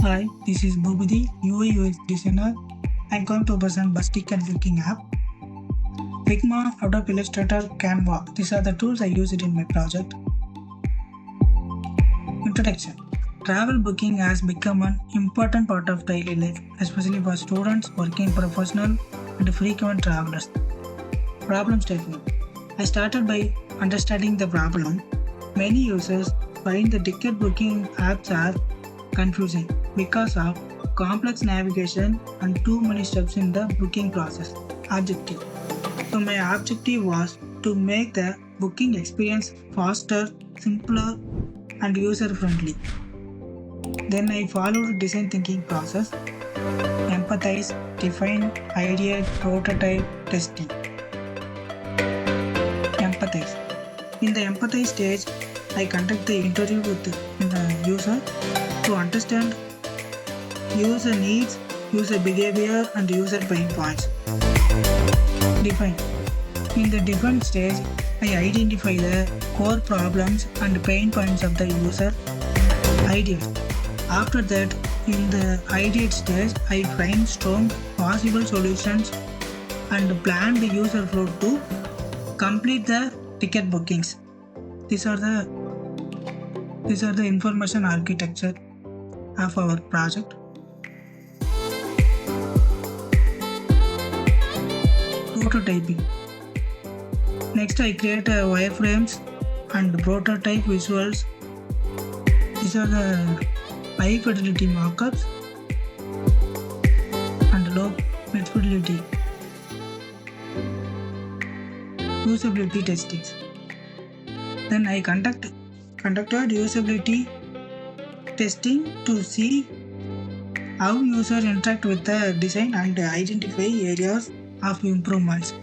Hi, this is Boopathi, UI/UX designer. I'm going to present bus ticket booking app. Figma, Adobe Illustrator, Canva. These are the tools I use it in my project. Introduction. Travel booking has become an important part of daily life, especially for students, working professionals, and frequent travelers. Problem statement. I started by understanding the problem. Many users find the ticket booking apps are confusing because of complex navigation and too many steps in the booking process. Objective. So my objective was to make the booking experience faster, simpler, and user friendly. Then I followed design thinking process, empathize, define, ideate, prototype, testing. Empathize. In the empathize stage, I conduct the interview with the user to understand user needs, user behavior, and user pain points. Define. In the define stage, I identify the core problems and pain points of the user. Ideate. After that, in the ideate stage, I brainstorm possible solutions and plan the user flow to complete the ticket bookings. These are the information architecture of our project. Prototyping. Next, I create wireframes and prototype visuals. These are the high fidelity markups and low fidelity usability testings. Then I conducted usability testing to see how users interact with the design and identify areas of improvements.